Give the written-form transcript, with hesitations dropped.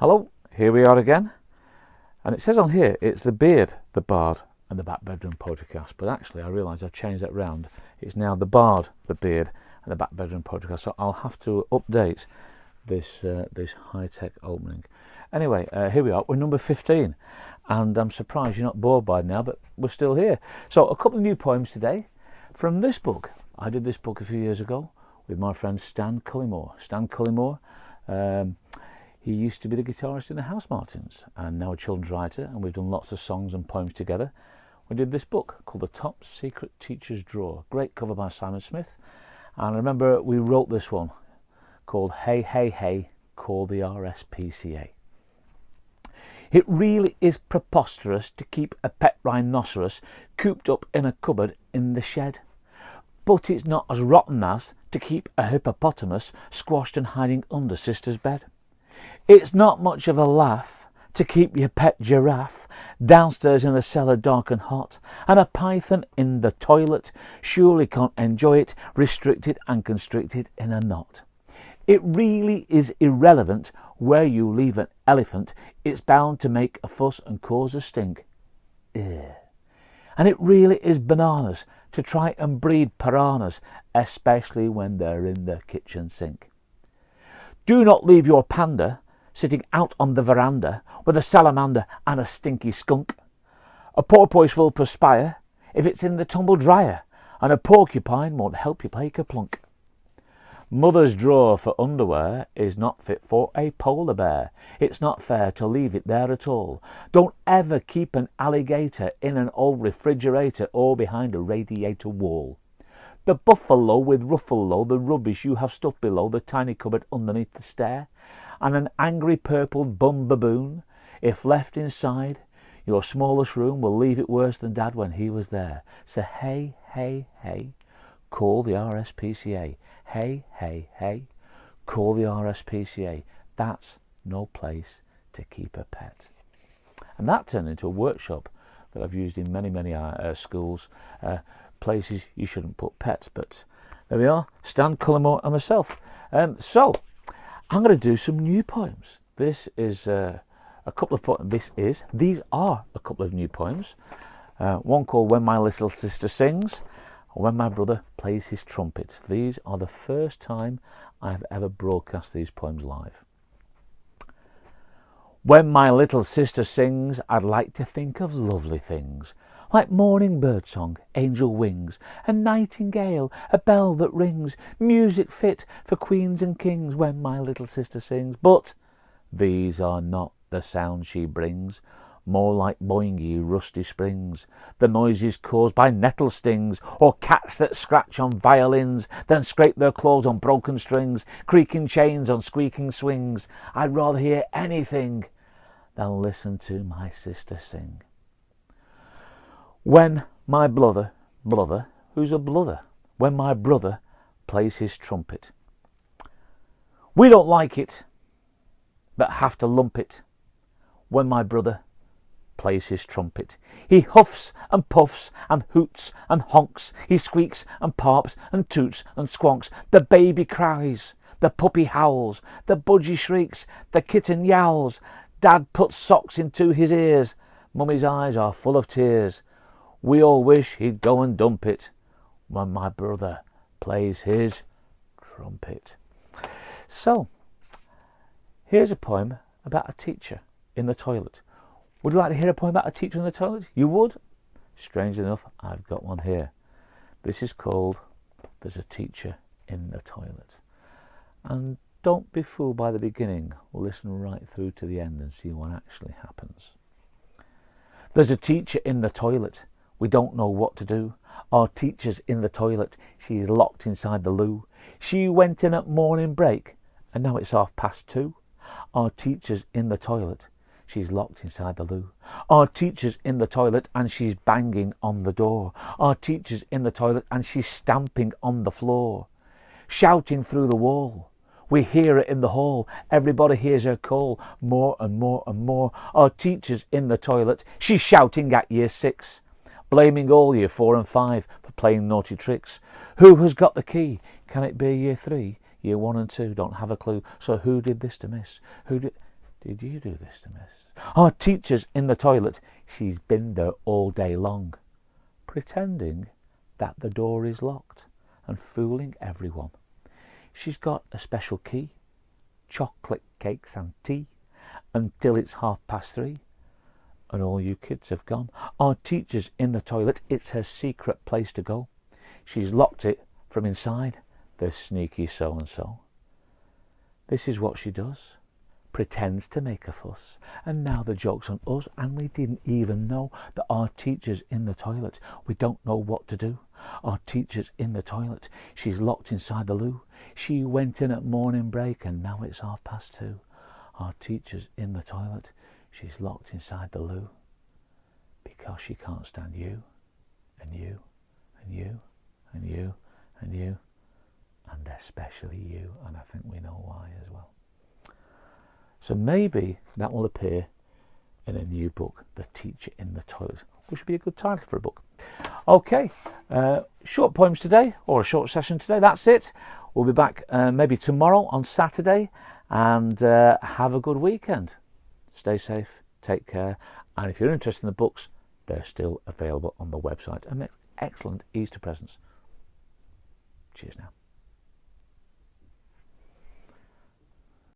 Hello, here we are again, and it says on here it's the Beard, the Bard and the Back Bedroom Poetrycast, but actually I realise I've changed that round. It's now the Bard, the Beard and the Back Bedroom Poetrycast, so I'll have to update this high-tech opening. Anyway, here we are, we're number 15, and I'm surprised you're not bored by now, but we're still here. So a couple of new poems today from this book. I did this book a few years ago with my friend Stan Cullymore. Stan Cullymore, he used to be the guitarist in the Housemartins and now a children's writer, and we've done lots of songs and poems together. We did this book called The Top Secret Teacher's Drawer. Great cover by Simon Smith. And I remember we wrote this one called Hey, Hey, Hey, Call the RSPCA. It really is preposterous to keep a pet rhinoceros cooped up in a cupboard in the shed. But it's not as rotten as to keep a hippopotamus squashed and hiding under sister's bed. It's not much of a laugh to keep your pet giraffe downstairs in a cellar dark and hot, and a python in the toilet surely can't enjoy it restricted and constricted in a knot. It really is irrelevant where you leave an elephant, it's bound to make a fuss and cause a stink. Ugh. And it really is bananas to try and breed piranhas, especially when they're in the kitchen sink. Do not leave your panda sitting out on the veranda with a salamander and a stinky skunk. A porpoise will perspire if it's in the tumble dryer, and a porcupine won't help you play kerplunk. Mother's drawer for underwear is not fit for a polar bear. It's not fair to leave it there at all. Don't ever keep an alligator in an old refrigerator or behind a radiator wall. The buffalo with ruffalo, the rubbish you have stuffed below the tiny cupboard underneath the stair, and an angry purple bum baboon, if left inside, your smallest room will leave it worse than Dad when he was there. So hey, hey, hey, call the RSPCA. Hey, hey, hey, call the RSPCA. That's no place to keep a pet. And that turned into a workshop that I've used in many schools, places you shouldn't put pets. But there we are, Stan Cullymore and myself. So I'm going to do some new poems. This is a couple of poems. These are a couple of new poems. One called When My Little Sister Sings, When My Brother Plays His Trumpet. These are the first time I've ever broadcast these poems live. When my little sister sings, I'd like to think of lovely things, like morning birdsong, angel wings, a nightingale, a bell that rings, music fit for queens and kings when my little sister sings. But these are not the sounds she brings, more like boingy rusty springs, the noises caused by nettle stings, or cats that scratch on violins, then scrape their claws on broken strings, creaking chains on squeaking swings. I'd rather hear anything than listen to my sister sing. When my brother, who's a blother? When my brother plays his trumpet. We don't like it, but have to lump it. When my brother plays his trumpet, he huffs and puffs and hoots and honks. He squeaks and parps and toots and squonks. The baby cries, the puppy howls, the budgie shrieks, the kitten yowls. Dad puts socks into his ears. Mummy's eyes are full of tears. We all wish he'd go and dump it when my brother plays his trumpet. So, here's a poem about a teacher in the toilet. Would you like to hear a poem about a teacher in the toilet? You would? Strange enough, I've got one here. This is called There's a Teacher in the Toilet. And don't be fooled by the beginning. Listen right through to the end and see what actually happens. There's a teacher in the toilet. We don't know what to do. Our teacher's in the toilet. She's locked inside the loo. She went in at morning break and now it's 2:30. Our teacher's in the toilet. She's locked inside the loo. Our teacher's in the toilet and she's banging on the door. Our teacher's in the toilet and she's stamping on the floor, shouting through the wall. We hear her in the hall. Everybody hears her call more and more and more. Our teacher's in the toilet. She's shouting at year 6, blaming all year 4 and 5 for playing naughty tricks. Who has got the key? Can it be year 3? Year 1 and 2 don't have a clue. So who did this to miss? Did you do this to miss? Our teacher's in the toilet. She's been there all day long, pretending that the door is locked and fooling everyone. She's got a special key, chocolate cakes and tea, until it's 3:30, and all you kids have gone. Our teacher's in the toilet. It's her secret place to go. She's locked it from inside, the sneaky so-and-so. This is what she does. Pretends to make a fuss, and now the joke's on us, and we didn't even know that our teacher's in the toilet. We don't know what to do. Our teacher's in the toilet. She's locked inside the loo. She went in at morning break, and now it's 2:30. Our teacher's in the toilet. She's locked inside the loo, because she can't stand you, and you, and you, and you, and you, and especially you, and I think we know why as well. So maybe that will appear in a new book, The Teacher in the Toilet, which would be a good title for a book. Okay, short poems today, or a short session today, that's it. We'll be back maybe tomorrow on Saturday, and have a good weekend. Stay safe, take care, and if you're interested in the books, they're still available on the website and make excellent Easter presents. Cheers now.